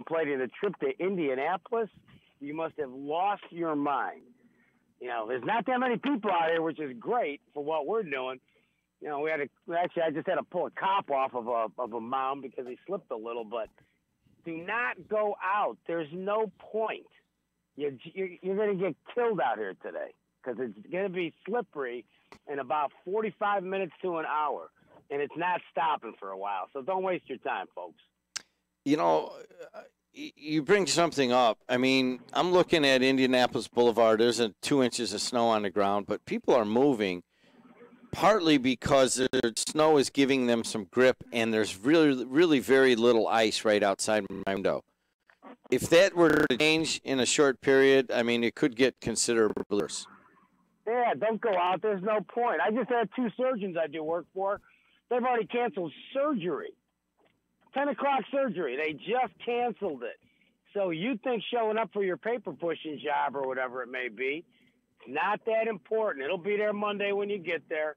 contemplating a trip to Indianapolis, you must have lost your mind. There's not that many people out here, which is great for what we're doing. I just had to pull a cop off of a mound because he slipped a little, but do not go out. There's no point. You're going to get killed out here today because it's going to be slippery in about 45 minutes to an hour, and it's not stopping for a while. So don't waste your time, folks. You bring something up. I mean, I'm looking at Indianapolis Boulevard. There's 2 inches of snow on the ground, but people are moving partly because the snow is giving them some grip, and there's really, really very little ice right outside my window. If that were to change in a short period, I mean, it could get considerably worse. Yeah, don't go out. There's no point. I just had 2 surgeons I do work for. They've already canceled surgery. 10 o'clock surgery. They just canceled it. So you think showing up for your paper pushing job or whatever it may be, it's not that important. It'll be there Monday when you get there.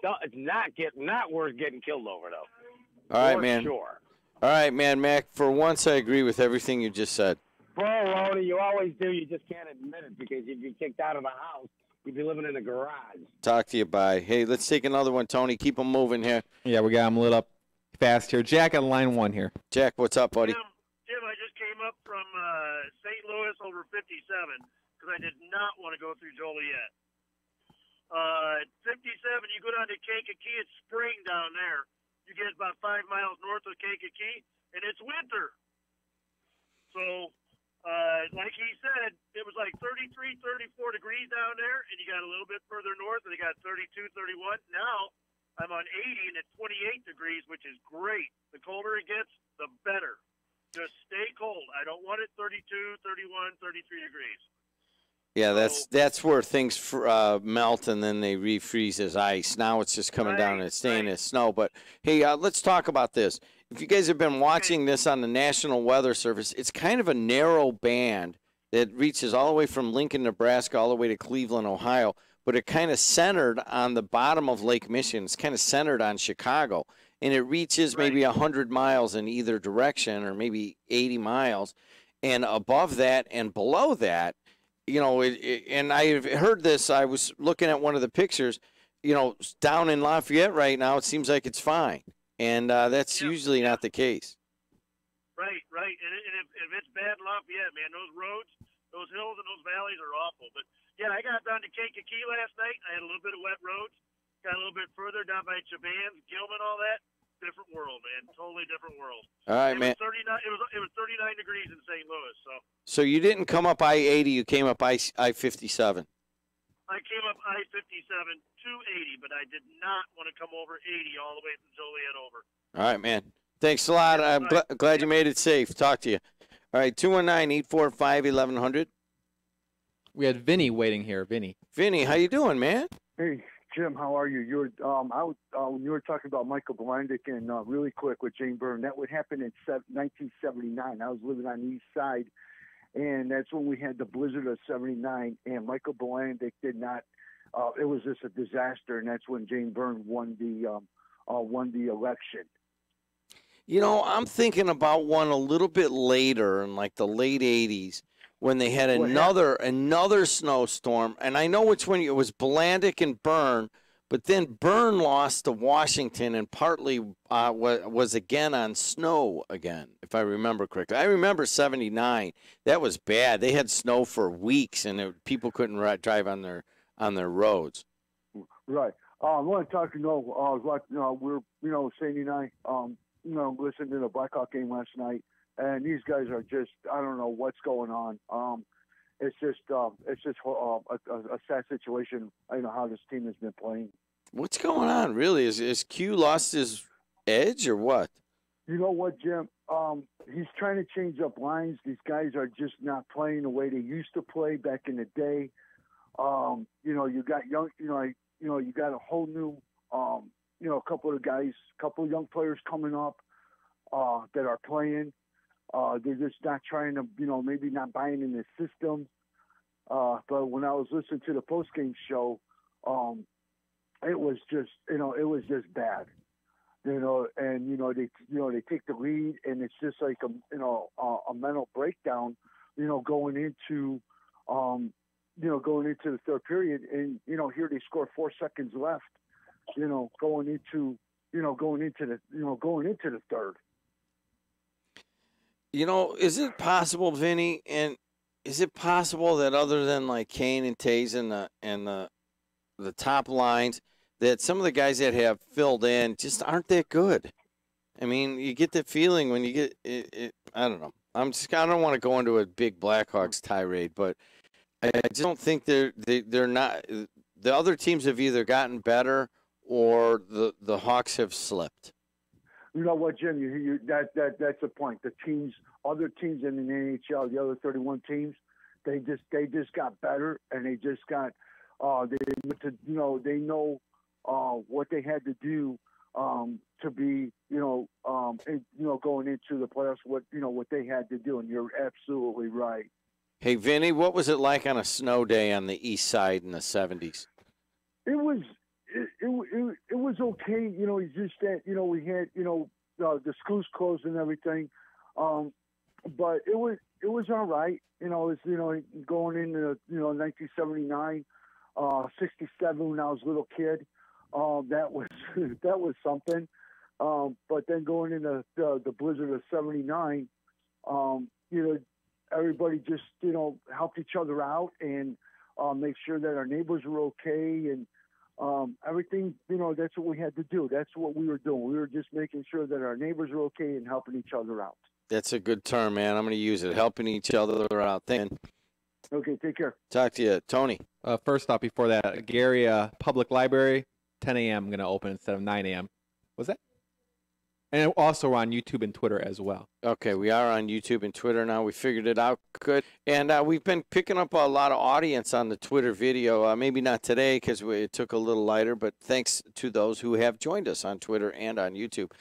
It's not worth getting killed over, though. All right, man. Sure. All right, man, Mac. For once, I agree with everything you just said. Baloney, you always do. You just can't admit it because you'd be kicked out of the house. You'd be living in a garage. Talk to you. Bye. Hey, let's take another one, Tony. Keep them moving here. Yeah, we got them lit up fast here. Jack on line 1 here. Jack, what's up, buddy? Jim, I just came up from St. Louis over 57 because I did not want to go through Joliet. 57, you go down to Kankakee, it's spring down there. You get about 5 miles north of Kankakee, and it's winter. So, like he said, it was like 33, 34 degrees down there, and you got a little bit further north, and it got 32, 31. Now, I'm on 80, and it's 28 degrees, which is great. The colder it gets, the better. Just stay cold. I don't want it 32, 31, 33 degrees. Yeah, that's where things melt and then they refreeze as ice. Now it's just coming down and it's staying as snow. But, hey, let's talk about this. If you guys have been watching this on the National Weather Service, it's kind of a narrow band that reaches all the way from Lincoln, Nebraska, all the way to Cleveland, Ohio. But it kind of centered on the bottom of Lake Michigan. It's kind of centered on Chicago. And it reaches maybe 100 miles in either direction or maybe 80 miles. And above that and below that, and I heard this. I was looking at one of the pictures, down in Lafayette right now, it seems like it's fine. And that's usually not the case. Right. And if it's bad in Lafayette, man, those roads, those hills and those valleys are awful. But, yeah, I got down to Kankakee last night. I had a little bit of wet roads. Got a little bit further down by Chabans, Gilman, all that. Different world, man. Totally different world. All right, man. It was 39 degrees in St. Louis. So you didn't come up I-80. You came up I-57. I came up I-57 to 80, but I did not want to come over 80 all the way from Joliet over. All right, man. Thanks a lot. I'm glad you made it safe. Talk to you. All right, 219-845-1100. We had Vinny waiting here. Vinny, how you doing, man? Hey, Jim, how are you? You were talking about Michael Blandick, and really quick with Jane Byrne. That would happen in 1979. I was living on the east side, and that's when we had the blizzard of '79. And Michael Blandick did not. It was just a disaster, and that's when Jane Byrne won the election. I'm thinking about one a little bit later in like the late '80s. When they had another snowstorm, and I know which one it was, Blandick and Byrne, but then Byrne lost to Washington and partly was again on snow again, if I remember correctly. I remember '79. That was bad. They had snow for weeks, and people couldn't drive on their roads. Right. I want to talk to we're Sandy and I listened to the Blackhawk game last night. And these guys are just, I don't know what's going on. It's just a sad situation. I know how this team has been playing. What's going on, really? Is Q lost his edge or what? You know what, Jim? He's trying to change up lines. These guys are just not playing the way they used to play back in the day. You got young, you got a whole new, a couple of young players coming up that are playing. They're just not trying to, maybe not buying in the system. But when I was listening to the postgame show, it was just bad. they take the lead, and it's just like a mental breakdown, going into the third period, and here they score 4 seconds left, going into the third. Is it possible, Vinny, and is it possible that other than like Kane and Tays and the top lines, that some of the guys that have filled in just aren't that good? I mean, you get the feeling when you get it. I don't know. I don't want to go into a big Blackhawks tirade, but I just don't think they're not. The other teams have either gotten better or the Hawks have slipped. You know what, Jim? That's the point. Other teams in the NHL, the other 31 teams, they just got better, and they just got they know what they had to do to be going into the playoffs. What they had to do, and you're absolutely right. Hey, Vinny, what was it like on a snow day on the east side in the 70s? It was okay. It's just that we had the schools closed and everything, but it was all right. Going into 1979, 67 when I was a little kid, that was something. But then going into the blizzard of '79, everybody just helped each other out and make sure that our neighbors were okay, and everything. That's what we had to do. That's what we were doing. We were just making sure that our neighbors were okay and helping each other out. That's a good term, man. I'm going to use it. Helping each other out. Thank you. Okay, take care. Talk to you, Tony. First stop before that, Gary Public Library, 10 a.m. going to open instead of 9 a.m. Was that? And also on YouTube and Twitter as well. Okay, we are on YouTube and Twitter now. We figured it out good. And we've been picking up a lot of audience on the Twitter video. Maybe not today because it took a little lighter, but thanks to those who have joined us on Twitter and on YouTube.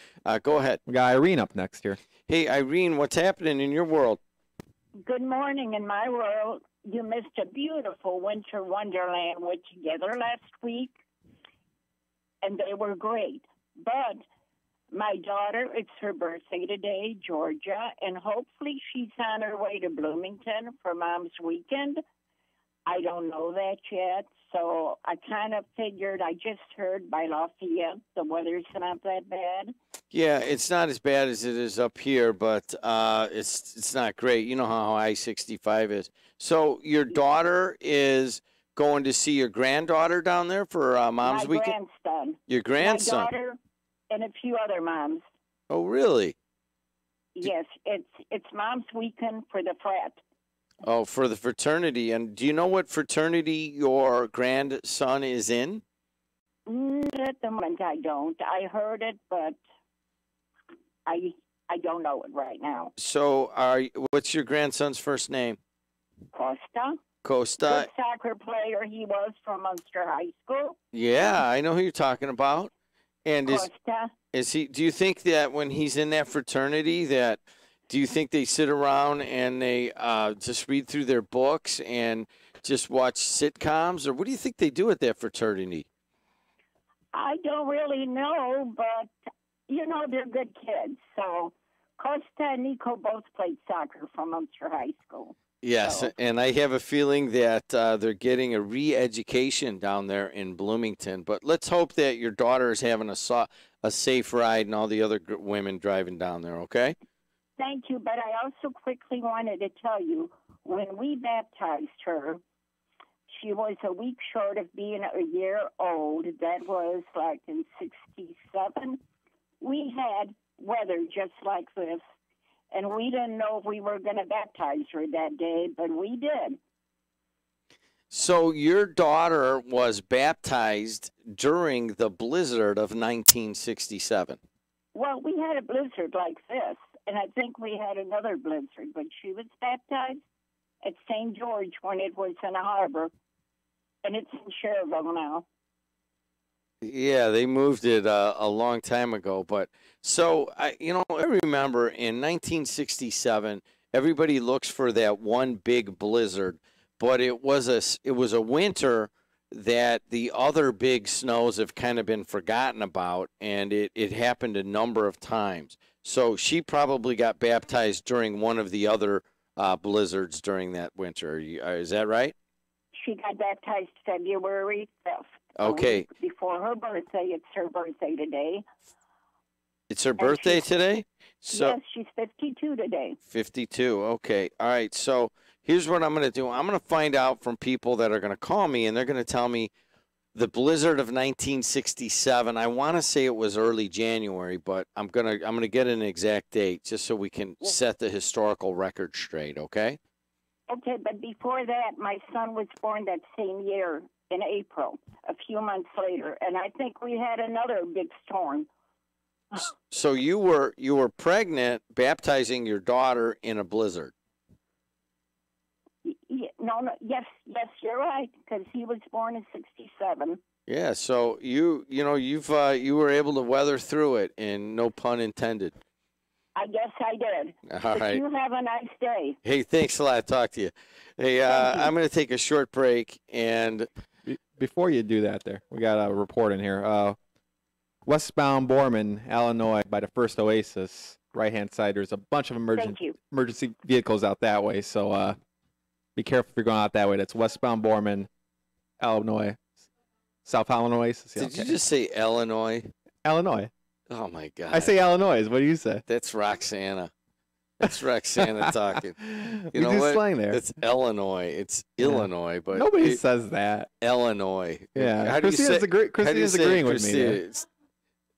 Go ahead. We got Irene up next here. Hey, Irene, what's happening in your world? Good morning. In my world, you missed a beautiful winter wonderland with Together last week, and they were great. But my daughter, it's her birthday today, Georgia, and hopefully she's on her way to Bloomington for Mom's weekend. I don't know that yet, so I kind of figured, I just heard by Lafayette the weather's not that bad. Yeah, it's not as bad as it is up here, but it's not great. You know how I-65 is. So your daughter is going to see your granddaughter down there for Mom's weekend? My grandson. Your grandson? My daughter and a few other moms. Oh, really? Yes, it's Mom's weekend for the frat. Oh, for the fraternity. And do you know what fraternity your grandson is in? At the moment, I don't. I heard it, but I don't know it right now. So, what's your grandson's first name? Costa. Costa. Good soccer player he was from Munster High School. Yeah, I know who you're talking about. And Costa. is he? Do you think that when he's in that fraternity, do you think they sit around and they just read through their books and just watch sitcoms, or what do you think they do at that fraternity? I don't really know, but they're good kids. So Costa and Nico both played soccer from Munster High School. Yes, so. And I have a feeling that they're getting a re-education down there in Bloomington. But let's hope that your daughter is having a safe ride and all the other women driving down there, okay? Thank you, but I also quickly wanted to tell you, when we baptized her, she was a week short of being a year old. That was like in 67. We had weather just like this, and we didn't know if we were going to baptize her that day, but we did. So your daughter was baptized during the blizzard of 1967. Well, we had a blizzard like this, and I think we had another blizzard, but she was baptized at St. George when it was in a harbor, and it's in Cherville now. Yeah, they moved it a long time ago. But so, I remember in 1967, everybody looks for that one big blizzard, but it was a winter that the other big snows have kind of been forgotten about, and it happened a number of times. So she probably got baptized during one of the other blizzards during that winter. Is that right? She got baptized February 5th. Okay. Before her birthday. It's her birthday today. It's her birthday today? So, yes, she's 52 today. 52. Okay. All right. So here's what I'm going to do. I'm going to find out from people that are going to call me, and they're going to tell me the blizzard of 1967. I want to say it was early January, but I'm gonna get an exact date just so we can set the historical record straight. Okay. Okay, but before that, my son was born that same year in April, a few months later, and I think we had another big storm. So you were pregnant, baptizing your daughter in a blizzard. No, yes, you're right, because he was born in '67. Yeah, so you were able to weather through it, and no pun intended. I guess I did. All right. You have a nice day. Hey, thanks a lot. Talk to you. Hey, I'm going to take a short break, and before you do that, we got a report in here. Westbound Borman, Illinois, by the first Oasis, right-hand side. There's a bunch of emergency vehicles out that way, so be careful if you're going out that way. That's westbound Borman, Illinois. South Illinois. Did you just say Illinois? Illinois. Oh, my God. I say Illinois. What do you say? That's Roxana. That's Roxana talking. You know what? Slang there. It's Illinois. It's Illinois, but nobody says that. Illinois. Yeah. How do you say? Christina's agreeing with me. It's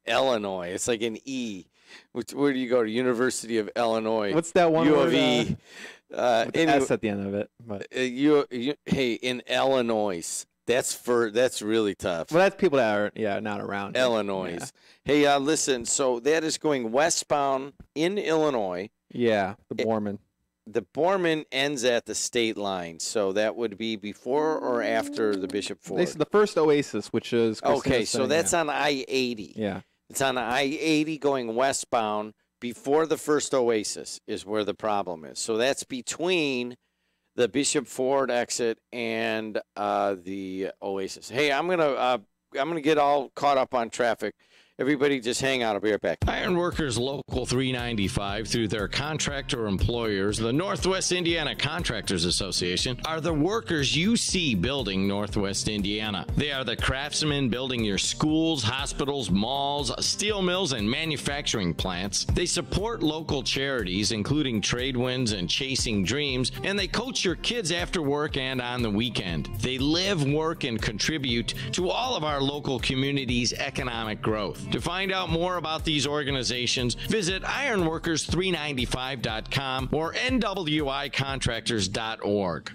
Illinois. It's like an E. Where do you go to? University of Illinois. What's that one? U of E. With S at the end of it. But hey, in Illinois. That's really tough. Well, that's people that are not around. Illinois. Yeah. Hey, listen. So that is going westbound in Illinois. Yeah, the Borman. The Borman ends at the state line, so that would be before or after the Bishop Ford. The first Oasis, which is okay. So that's on I-80. Yeah, it's on I-80 going westbound before the first Oasis is where the problem is. So that's between the Bishop Ford exit and the Oasis. Hey, I'm gonna get all caught up on traffic. Everybody just hang out. I'll be right back. Ironworkers Local 395, through their contractor employers, the Northwest Indiana Contractors Association, are the workers you see building Northwest Indiana. They are the craftsmen building your schools, hospitals, malls, steel mills, and manufacturing plants. They support local charities, including Tradewinds and Chasing Dreams, and they coach your kids after work and on the weekend. They live, work, and contribute to all of our local communities' economic growth. To find out more about these organizations, visit ironworkers395.com or nwicontractors.org.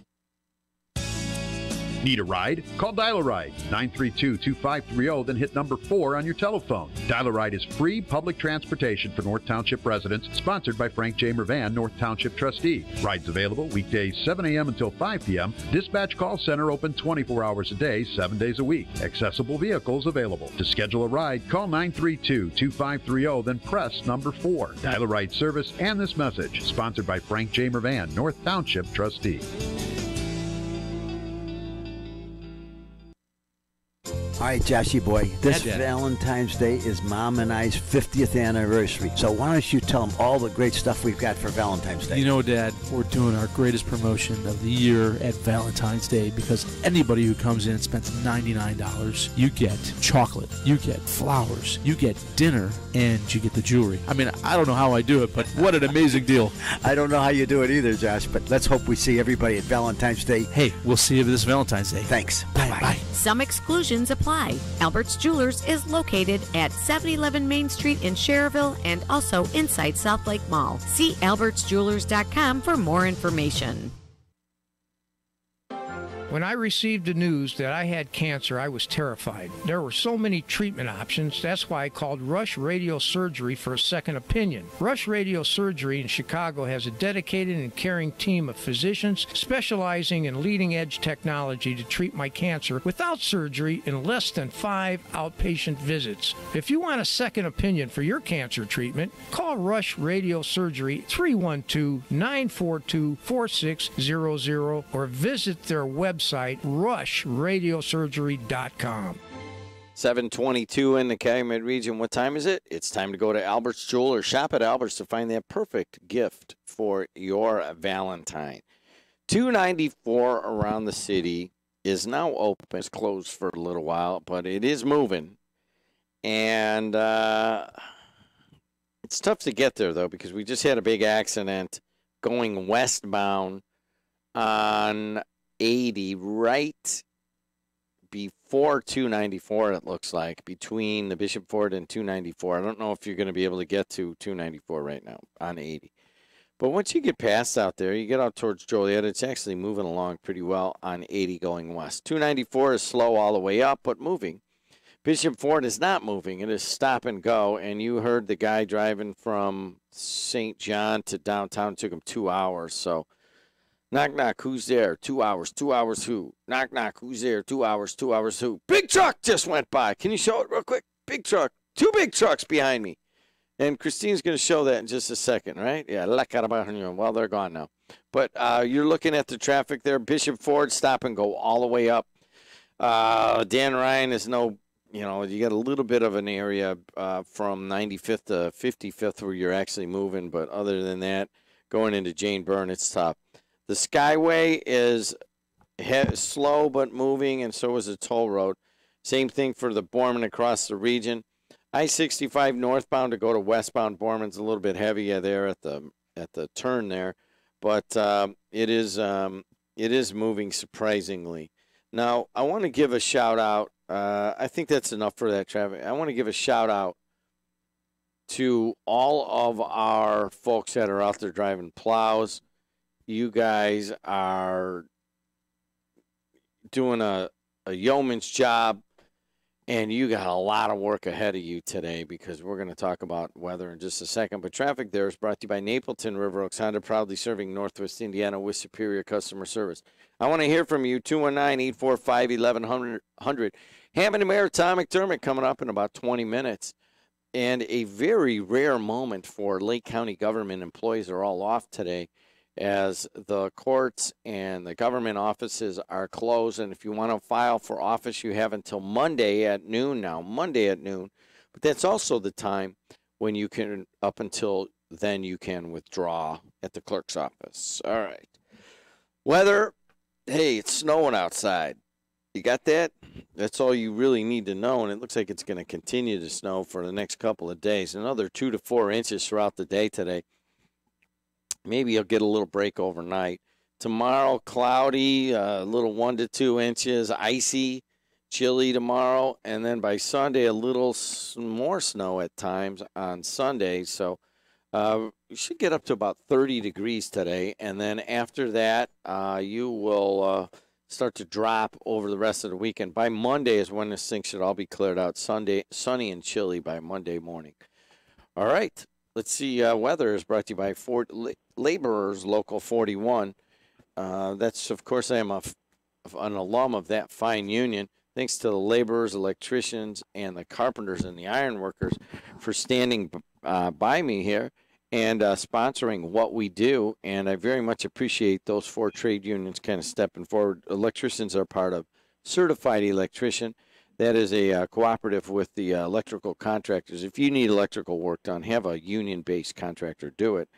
Need a ride? Call Dial-A-Ride, 932-2530, then hit number 4 on your telephone. Dial-A-Ride is free public transportation for North Township residents, sponsored by Frank J. Mervan, North Township trustee. Rides available weekdays 7 a.m. until 5 p.m. Dispatch call center open 24 hours a day, 7 days a week. Accessible vehicles available. To schedule a ride, call 932-2530, then press number 4. Dial-A-Ride service and this message, sponsored by Frank J. Mervan, North Township trustee. All right, Joshy boy, this Valentine's Day is Mom and I's 50th anniversary. So why don't you tell them all the great stuff we've got for Valentine's Day? You know, Dad, we're doing our greatest promotion of the year at Valentine's Day because anybody who comes in and spends $99, you get chocolate, you get flowers, you get dinner, and you get the jewelry. I mean, I don't know how I do it, but what an amazing deal. I don't know how you do it either, Josh, but let's hope we see everybody at Valentine's Day. Hey, we'll see you this Valentine's Day. Thanks. Bye-bye. Some exclusions apply. Albert's Jewelers is located at 711 Main Street in Cherville and also inside South Lake Mall. See albertsjewelers.com for more information. When I received the news that I had cancer, I was terrified. There were so many treatment options. That's why I called Rush Radiosurgery for a second opinion. Rush Radiosurgery in Chicago has a dedicated and caring team of physicians specializing in leading-edge technology to treat my cancer without surgery in less than 5 outpatient visits. If you want a second opinion for your cancer treatment, call Rush Radiosurgery 312-942-4600 or visit their website website, rushradiosurgery.com. 722 in the Calumet region. What time is it? It's time to go to Albert's Jeweler. Shop at Albert's to find that perfect gift for your Valentine. 294 around the city is now open. It's closed for a little while, but it is moving. And it's tough to get there, though, because we just had a big accident going westbound on 80 right before 294, it looks like, between the Bishop Ford and 294. I don't know if you're going to be able to get to 294 right now on 80. But once you get past out there, you get out towards Joliet, it's actually moving along pretty well on 80 going west. 294 is slow all the way up, but moving. Bishop Ford is not moving. It is stop and go. And you heard the guy driving from St. John to downtown. It took him 2 hours. So, knock, knock, who's there? 2 hours. 2 hours who? Knock, knock, who's there? 2 hours. 2 hours who? Big truck just went by. Can you show it real quick? Big truck. 2 big trucks behind me. And Christine's going to show that in just a second, right? Yeah, well, they're gone now. But you're looking at the traffic there. Bishop Ford, stop and go all the way up. Dan Ryan is no, you got a little bit of an area from 95th to 55th where you're actually moving. But other than that, going into Jane Byrne, it's tough. The Skyway is slow but moving, and so is the toll road. Same thing for the Borman across the region. I-65 northbound to go to westbound Borman's a little bit heavier there at the turn there, but it is moving surprisingly. Now, I want to give a shout out. I think that's enough for that traffic. I want to give a shout out to all of our folks that are out there driving plows. You guys are doing a yeoman's job. And you got a lot of work ahead of you today because we're going to talk about weather in just a second. But traffic there is brought to you by Napleton River Oaks Honda, proudly serving Northwest Indiana with superior customer service. I want to hear from you, 219-845-1100. Hammond and Mayor Tom McDermott coming up in about 20 minutes. And a very rare moment for Lake County government employees are all off today, as the courts and the government offices are closed. And if you want to file for office, you have until Monday at noon now, But that's also the time when you can, up until then, you can withdraw at the clerk's office. All right. Weather, hey, it's snowing outside. You got that? That's all you really need to know. And it looks like it's going to continue to snow for the next couple of days. Another 2 to 4 inches throughout the day today. Maybe you'll get a little break overnight. Tomorrow, cloudy, a little 1 to 2 inches, icy, chilly tomorrow. And then by Sunday, a little more snow at times on Sunday. So you should get up to about 30 degrees today. And then after that, you will start to drop over the rest of the weekend. By Monday is when this thing should all be cleared out. Sunday, sunny and chilly by Monday morning. All right. Let's see. Weather is brought to you by Ford Laborers Local 41. That's, of course, I am an alum of that fine union. Thanks to the laborers, electricians, and the carpenters and the iron workers for standing by me here and sponsoring what we do. And I very much appreciate those 4 trade unions kind of stepping forward. Electricians are part of Certified Electrician. That is a cooperative with the electrical contractors. If you need electrical work done, have a union-based contractor do it.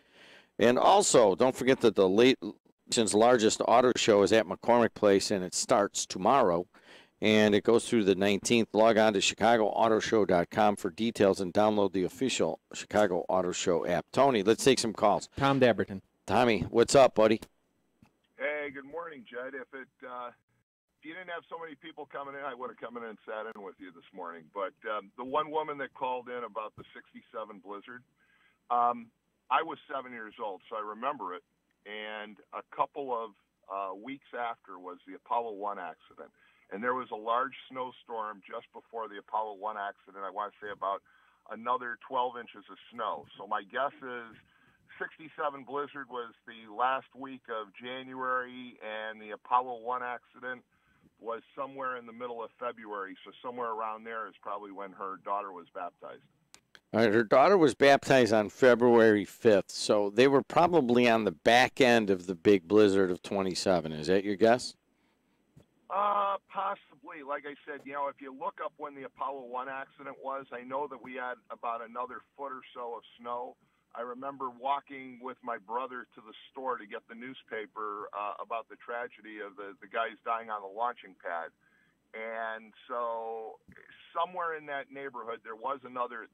And also, don't forget that the nation's largest auto show is at McCormick Place, and it starts tomorrow. And it goes through the 19th. Log on to ChicagoAutoShow.com for details and download the official Chicago Auto Show app. Tony, let's take some calls. Tom Dabberton. Tommy, what's up, buddy? Hey, good morning, Jed. If you didn't have so many people coming in, I would have come in and sat in with you this morning. But the one woman that called in about the 67 blizzard, I was 7 years old, so I remember it. And a couple of weeks after was the Apollo 1 accident. And there was a large snowstorm just before the Apollo 1 accident. I want to say about another 12 inches of snow. So my guess is 67 blizzard was the last week of January, and the Apollo 1 accident was somewhere in the middle of February. So somewhere around there is probably when her daughter was baptized. All right, her daughter was baptized on February 5th, so they were probably on the back end of the big blizzard of 27. Is that your guess? Possibly. Like I said, if you look up when the Apollo 1 accident was, I know that we had about another foot or so of snow. I remember walking with my brother to the store to get the newspaper about the tragedy of the guys dying on the launching pad. And so somewhere in that neighborhood, there was another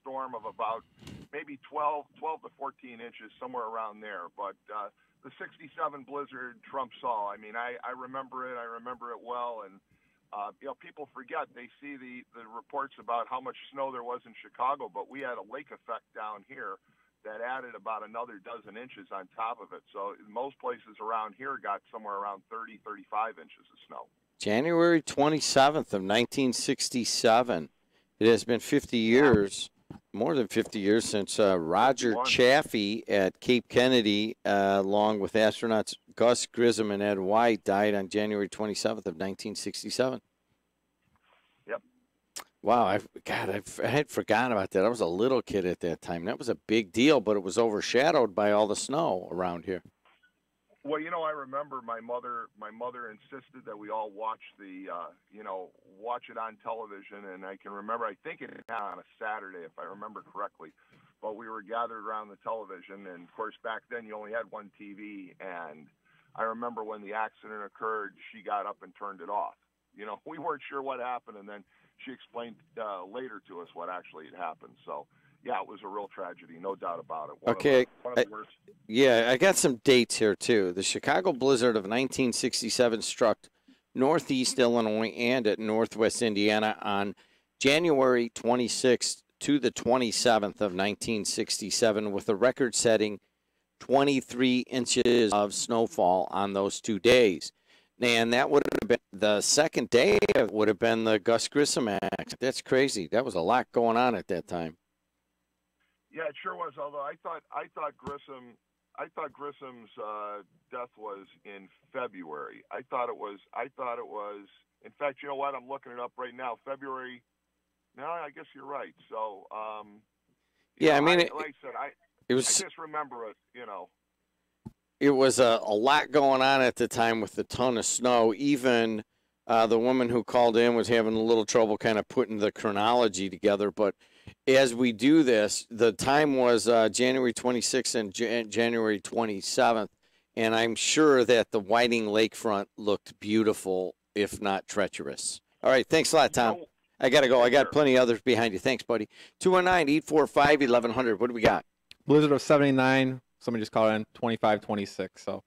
storm of about maybe 12 to 14 inches, somewhere around there. But the 67 blizzard trumps all. I mean, I remember it. I remember it well. And, people forget. They see the reports about how much snow there was in Chicago, but we had a lake effect down here that added about another dozen inches on top of it. So most places around here got somewhere around 30, 35 inches of snow. January 27th of 1967. It has been 50 years, more than 50 years, since Roger Chaffee at Cape Kennedy, along with astronauts Gus Grissom and Ed White, died on January 27th of 1967. Yep. Wow, I had forgotten about that. I was a little kid at that time. That was a big deal, but it was overshadowed by all the snow around here. Well, I remember my mother insisted that we all watch watch it on television, and I can remember, I think it happened on a Saturday, if I remember correctly, but we were gathered around the television, and of course back then you only had one TV, and I remember when the accident occurred, she got up and turned it off. We weren't sure what happened, and then she explained later to us what actually had happened. So, yeah, it was a real tragedy, no doubt about it. One of the worst. Yeah, I got some dates here, too. The Chicago blizzard of 1967 struck northeast Illinois and at northwest Indiana on January 26th to the 27th of 1967, with a record-setting 23 inches of snowfall on those 2 days. And that would have been the second day. It would have been the Gus Grissom accident. That's crazy. That was a lot going on at that time. Yeah, it sure was. Although I thought Grissom's death was in February. I thought it was. In fact, you know what? I'm looking it up right now. February. No, I guess you're right. So, yeah, like I said, I just remember it. It was a lot going on at the time with a ton of snow. Even the woman who called in was having a little trouble kind of putting the chronology together. But as we do this, the time was January 26th and January 27th. And I'm sure that the Whiting Lakefront looked beautiful, if not treacherous. All right. Thanks a lot, Tom. I got to go. I got plenty of others behind you. Thanks, buddy. 219-845-1100. What do we got? Blizzard of 79. Somebody just called in 25-26. So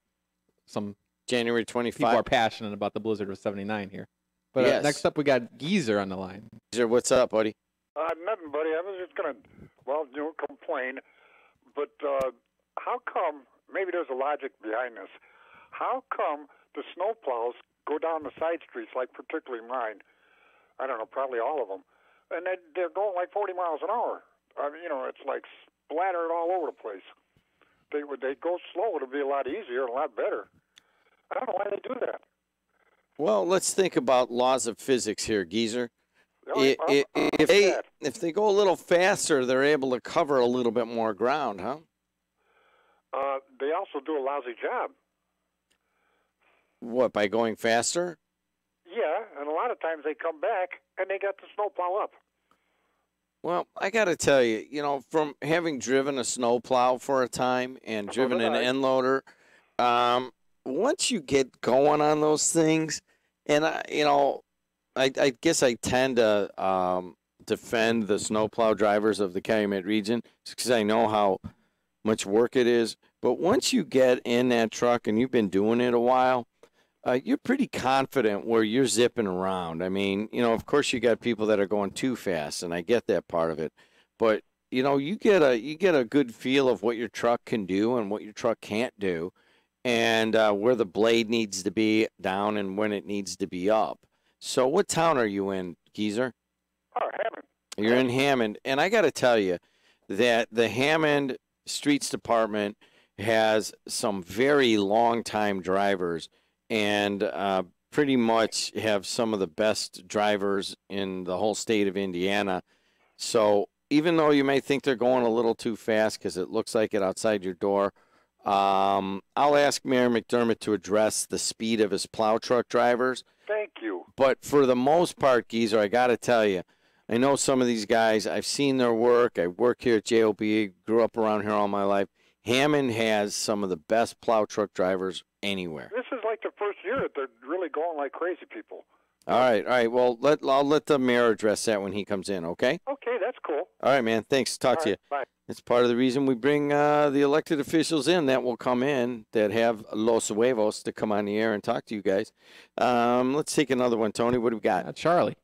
some January 25. People are passionate about the blizzard of 79 here. But yes. Next up, we got Geezer on the line. Geezer, what's up, buddy? Nothing, buddy. I was just going to, complain. But how come, maybe there's a logic behind this, how come the snowplows go down the side streets, like particularly mine? I don't know, probably all of them. And they're going like 40 miles an hour. I mean, it's like splattered all over the place. They go slow, it'll be a lot easier and a lot better. I don't know why they do that. Well, let's think about laws of physics here, Geezer. If they go a little faster, they're able to cover a little bit more ground, huh? They also do a lousy job. What, by going faster? Yeah, and a lot of times they come back and they got the snowplow up. Well, I got to tell you, from having driven a snowplow for a time and driven an end loader, once you get going on those things, and I guess I tend to defend the snowplow drivers of the Calumet region because I know how much work it is. But once you get in that truck and you've been doing it a while, you're pretty confident where you're zipping around. I mean, of course you got people that are going too fast, and I get that part of it. But, you get a good feel of what your truck can do and what your truck can't do, and where the blade needs to be down and when it needs to be up. So what town are you in, Geezer? Oh, Hammond. You're in Hammond. And I got to tell you that the Hammond Streets Department has some very long-time drivers and pretty much have some of the best drivers in the whole state of Indiana. So even though you may think they're going a little too fast because it looks like it outside your door, I'll ask Mayor McDermott to address the speed of his plow truck drivers. Thank you. But for the most part, Geezer, I got to tell you, I know some of these guys. I've seen their work. I work here at JOB, grew up around here all my life. Hammond has some of the best plow truck drivers anywhere. This is like the first year that they're really going like crazy people. All right. Well, I'll let the mayor address that when he comes in, okay? Okay, that's cool. All right, man. Thanks. Talk to you. Bye. It's part of the reason we bring the elected officials in that will come in that have Los Huevos to come on the air and talk to you guys. Let's take another one, Tony. What do we got? Charlie,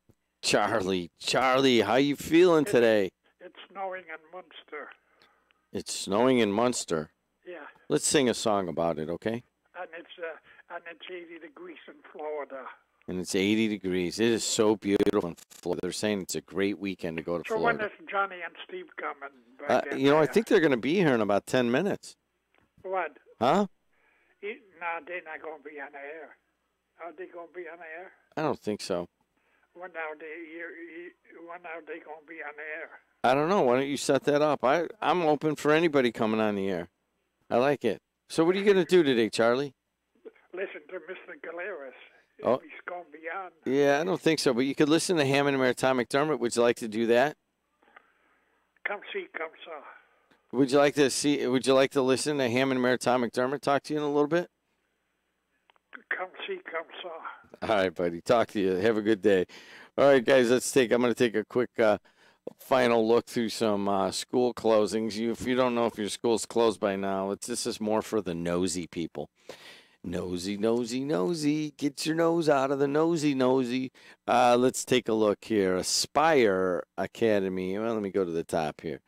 how you feeling today? It's snowing in Munster. It's snowing in Munster. Yeah. Let's sing a song about it, okay? And it's 80 degrees in Florida. And it's 80 degrees. It is so beautiful in Florida. They're saying it's a great weekend to go to So Florida. when is Johnny and Steve coming back in I there? think they're going to be here in about 10 minutes. What? Huh? No, they're not going to be on the air. Are they going to be on the air? I don't think so. When are they going to be on the air? I don't know. Why don't you set that up? I'm open for anybody coming on the air. I like it. So what are you going to do today, Charlie? Listen to Mr. Galeras. Oh. He's going to be on. Yeah, I don't think so. But you could listen to Hammond and Maritime McDermott. Would you like to do that? Come see, come saw. Would you like to listen to Hammond and Maritime McDermott talk to you in a little bit? Come see, come saw. All right, buddy. Talk to you. Have a good day. All right, guys. I'm going to take a quick final look through some school closings. If you don't know if your school's closed by now, this is more for the nosy people. Nosy, nosy, nosy. Get your nose out of the nosy. Let's take a look here. Aspire Academy. Well, let me go to the top here.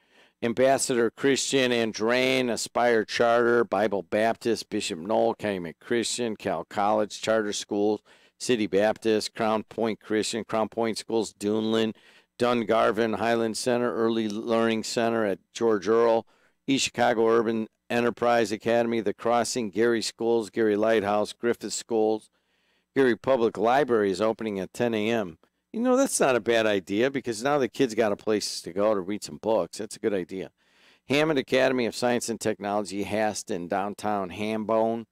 Ambassador Christian Andrain, Aspire Charter, Bible Baptist, Bishop Knoll, Calumet Christian, Cal College, Charter Schools, City Baptist, Crown Point Christian, Crown Point Schools, Duneland, Dungarvin, Highland Center, Early Learning Center at George Earl, East Chicago Urban Enterprise Academy, The Crossing, Gary Schools, Gary Lighthouse, Griffith Schools. Gary Public Library is opening at 10 a.m. You know, that's not a bad idea because now the kids got a place to go to read some books. That's a good idea. Hammond Academy of Science and Technology, Haston, downtown Hambone.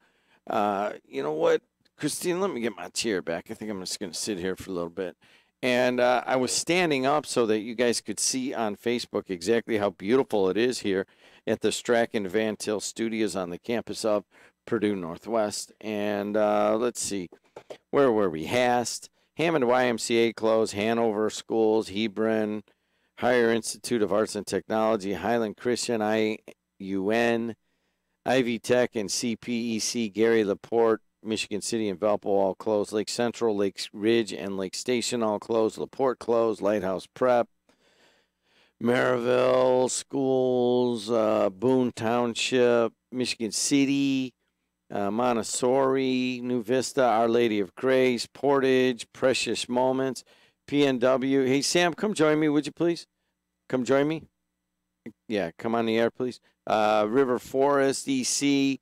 You know what, Christine, let me get my chair back. I think I'm just going to sit here for a little bit. And I was standing up so that you guys could see on Facebook exactly how beautiful it is here at the Strachan Van Til Studios on the campus of Purdue Northwest. And let's see, where were we? Hammond YMCA closed, Hanover Schools, Hebron, Higher Institute of Arts and Technology, Highland Christian, IUN, Ivy Tech, and CPEC, Gary Laporte, Michigan City and Valpo all closed. Lake Central, Lake Ridge, and Lake Station all closed. LaPorte closed. Lighthouse Prep. Maryville Schools, Boone Township, Michigan City, Montessori, New Vista, Our Lady of Grace, Portage, Precious Moments, PNW. Hey, Sam, come join me, would you please? Come join me. Yeah, come on the air, please. River Forest, EC,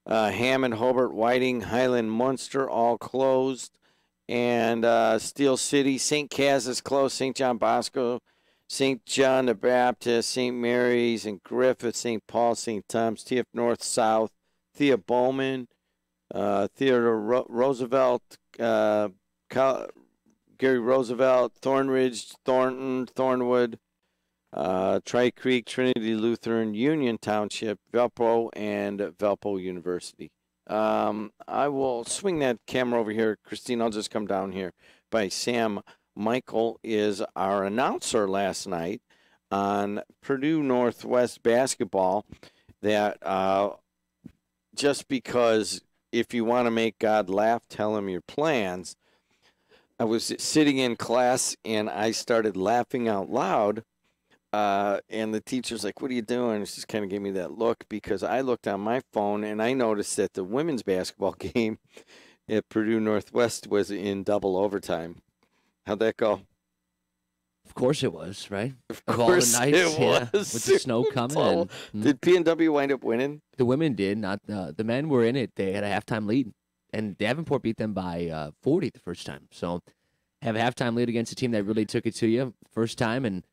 Hammond, Hobart, Whiting, Highland, Munster, all closed. And Steel City, St. Cas is closed, St. John Bosco, St. John the Baptist, St. Mary's, and Griffith, St. Paul, St. Thomas, TF North, South, Thea Bowman, Theodore Roosevelt, Gary Roosevelt, Thornridge, Thornton, Thornwood, Tri Creek, Trinity Lutheran, Union Township, Valpo, and Valpo University. I will swing that camera over here. Christine, I'll just come down here by Sam. Michael is our announcer last night on Purdue Northwest basketball. That just because if you want to make God laugh, tell him your plans. I was sitting in class and I started laughing out loud. And the teacher's like, "What are you doing?" She just kind of gave me that look because I looked on my phone and I noticed that the women's basketball game at Purdue Northwest was in double overtime. How'd that go? Of course it was, right? Of all the course nights, it was. with the snow coming. Did PNW wind up winning? The women did. Not the men were in it. They had a halftime lead, and Davenport beat them by 40 the first time. So have a halftime lead against a team that really took it to you first time, and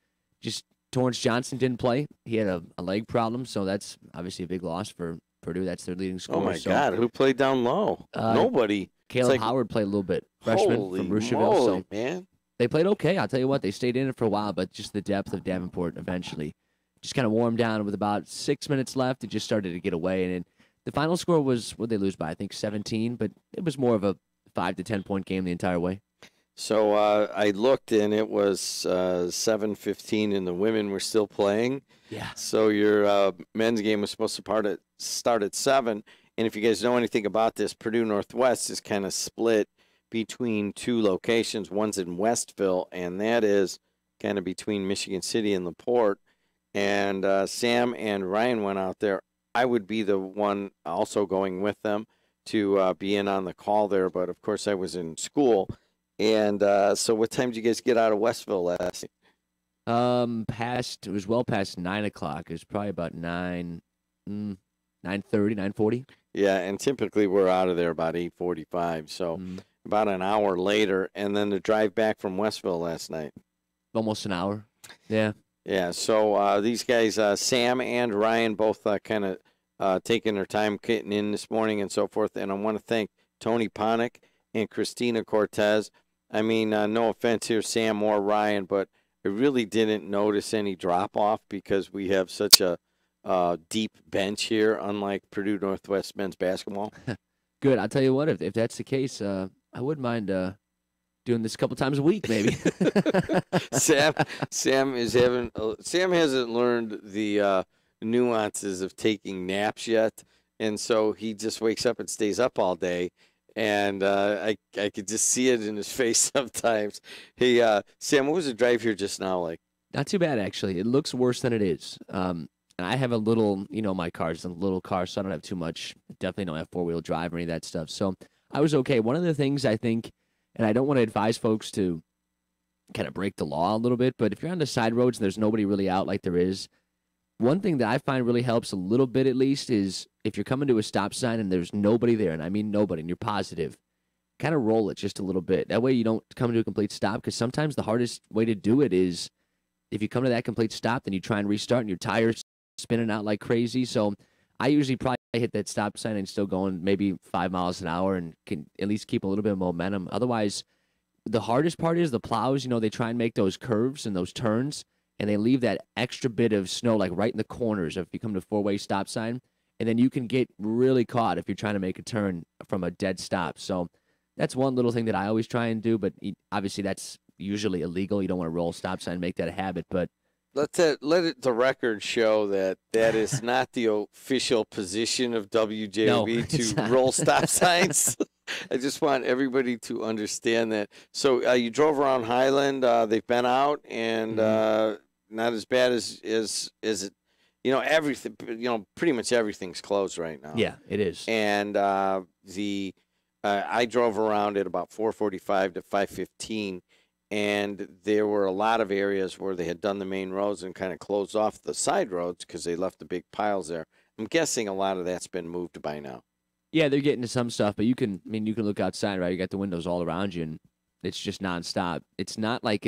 just Torrance Johnson didn't play. He had a leg problem, so that's obviously a big loss for Purdue. That's their leading scorer. Oh, my God. Who played down low? Nobody. Caleb Howard played a little bit. Freshman from Rushville. So man. They played okay. I'll tell you what, they stayed in it for a while, but just the depth of Davenport eventually just kind of warmed down. With about 6 minutes left, it just started to get away. And the final score was, what they lose by? I think 17, but it was more of a 5 to 10 point game the entire way. So I looked, and it was 7:15, and the women were still playing. Yeah. So your men's game was supposed to start at 7. And if you guys know anything about this, Purdue Northwest is kind of split between two locations. One's in Westville, and that is kind of between Michigan City and LaPorte. And Sam and Ryan went out there. I would be the one also going with them to be in on the call there, but of course I was in school. And so what time did you guys get out of Westville last night? It was well past 9 o'clock. It was probably about 9:30, 9:40. Yeah, and typically we're out of there about 8:45, so about an hour later, and then the drive back from Westville last night. Almost an hour. Yeah. Yeah, so these guys, Sam and Ryan, both kind of taking their time getting in this morning and so forth, and I want to thank Tony Ponick and Christina Cortez. I mean, no offense here, Sam or Ryan, but I really didn't notice any drop-off because we have such a deep bench here, unlike Purdue Northwest men's basketball. Good. I'll tell you what, if that's the case, I wouldn't mind doing this a couple times a week, maybe. Sam hasn't learned the nuances of taking naps yet, and so he just wakes up and stays up all day. And I could just see it in his face sometimes. Hey, Sam, what was the drive here just now like? Not too bad, actually. It looks worse than it is. And I have a little, my car's a little car, so I don't have too much. Definitely don't have four-wheel drive or any of that stuff. So I was okay. One of the things I think, and I don't want to advise folks to kind of break the law a little bit, but if you're on the side roads and there's nobody really out like there is, one thing that I find really helps a little bit at least is if you're coming to a stop sign and there's nobody there, and I mean nobody, and you're positive, kind of roll it just a little bit. That way you don't come to a complete stop, because sometimes the hardest way to do it is if you come to that complete stop, then you try and restart and your tires spinning out like crazy. So I usually probably hit that stop sign and still going maybe 5 miles an hour and can at least keep a little bit of momentum. Otherwise, the hardest part is the plows, they try and make those curves and those turns, and they leave that extra bit of snow like right in the corners if you come to a four-way stop sign, and then you can get really caught if you're trying to make a turn from a dead stop. So that's one little thing that I always try and do, but obviously that's usually illegal. You don't want to roll a stop sign and make that a habit, but let the record show that is not the official position of WJOB to roll stop signs. I just want everybody to understand that. So you drove around Highland. They've been out, and not as bad as it. Everything. Pretty much everything's closed right now. Yeah, it is. And I drove around at about 4:45 to 5:15. And there were a lot of areas where they had done the main roads and kind of closed off the side roads because they left the big piles there. I'm guessing a lot of that's been moved by now. Yeah, they're getting to some stuff, but you can look outside, right? You got the windows all around you, and it's just nonstop. It's not like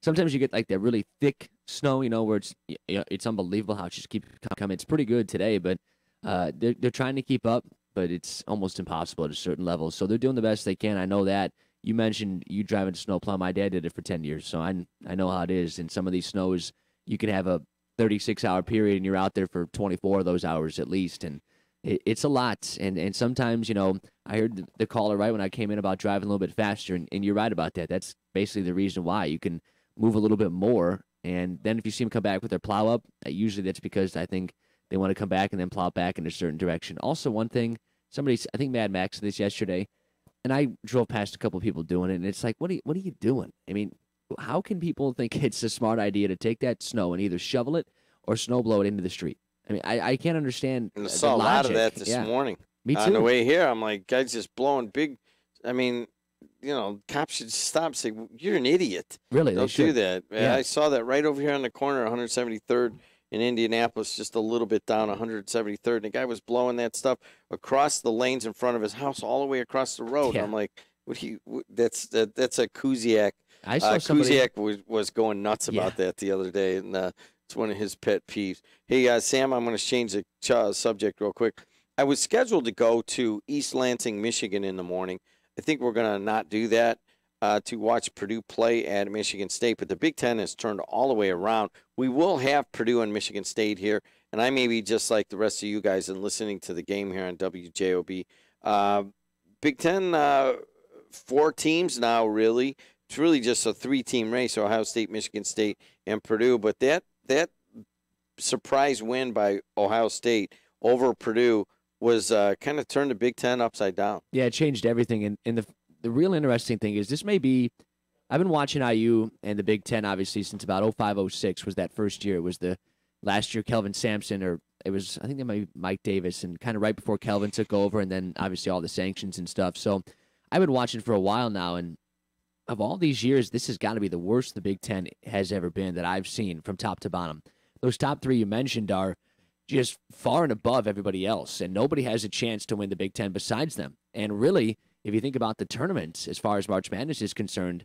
sometimes you get like that really thick snow, where it's unbelievable how it just keeps coming. It's pretty good today, but they're trying to keep up, but it's almost impossible at a certain level. So they're doing the best they can. I know that. You mentioned you driving a snowplow. My dad did it for 10 years, so I know how it is. And some of these snows, you can have a 36-hour period, and you're out there for 24 of those hours at least. And it's a lot. And sometimes, I heard the caller right when I came in about driving a little bit faster, and you're right about that. That's basically the reason why. You can move a little bit more, and then if you see them come back with their plow up, usually that's because I think they want to come back and then plow back in a certain direction. Also, one thing, I think Mad Max did this yesterday, and I drove past a couple of people doing it, and it's like, what are you doing? I mean, how can people think it's a smart idea to take that snow and either shovel it or snow blow it into the street? I mean, I can't understand and I the saw a lot of that logic. this morning. Me too. On the way here, I'm like, guys just blowing big. I mean, cops should stop and say, you're an idiot. Really? Don't do that. Yeah. I saw that right over here on the corner, 173rd in Indianapolis, just a little bit down 173rd. And the guy was blowing that stuff across the lanes in front of his house all the way across the road. Yeah. I'm like, that's a Kuziak. I saw somebody. Kuziak was going nuts about that the other day, and it's one of his pet peeves. Hey, Sam, I'm going to change the subject real quick. I was scheduled to go to East Lansing, Michigan in the morning. I think we're going to not do that to watch Purdue play at Michigan State. But the Big Ten has turned all the way around. We will have Purdue and Michigan State here. And I may be just like the rest of you guys and listening to the game here on WJOB. Big Ten, 4 teams now, really. It's really just a 3-team race, Ohio State, Michigan State, and Purdue. But that surprise win by Ohio State over Purdue was kind of turned the Big Ten upside down. Yeah, it changed everything. And the real interesting thing is this may be – I've been watching IU and the Big Ten, obviously, since about 05-06 was that first year. It was the last year Kelvin Sampson, or it was – I think it might be Mike Davis, and kind of right before Kelvin took over, and then obviously all the sanctions and stuff. So I've been watching for a while now, and of all these years, this has got to be the worst the Big Ten has ever been that I've seen from top to bottom. Those top 3 you mentioned are just far and above everybody else, and nobody has a chance to win the Big Ten besides them. And really, if you think about the tournament as far as March Madness is concerned,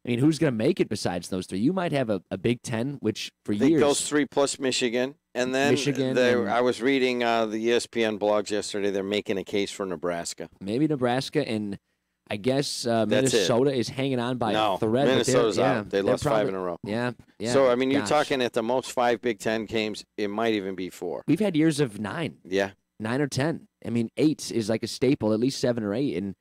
I mean, who's going to make it besides those 3? You might have a Big Ten, which for years. I think those 3 plus Michigan. And then I was reading the ESPN blogs yesterday. They're making a case for Nebraska. Maybe Nebraska, and I guess Minnesota is hanging on by a thread. Minnesota's out. They lost 5 in a row. Yeah. So, I mean, you're talking at the most 5 Big Ten games. It might even be 4. We've had years of 9. Yeah. 9 or 10. I mean, 8 is like a staple, at least 7 or 8. And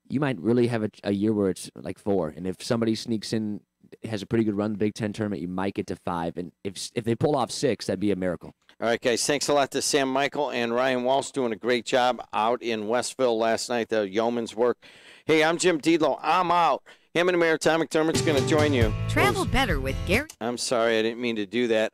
you might really have a year where it's like 4. And if somebody sneaks in, has a pretty good run in the Big Ten tournament, you might get to 5. And if they pull off 6, that'd be a miracle. All right, guys, thanks a lot to Sam Michael and Ryan Walsh doing a great job out in Westville last night, the yeoman's work. Hey, I'm Jim Deedlow. I'm out. Hammond and Maritime McDermott's going to join you. Travel better with Gary. I'm sorry, I didn't mean to do that.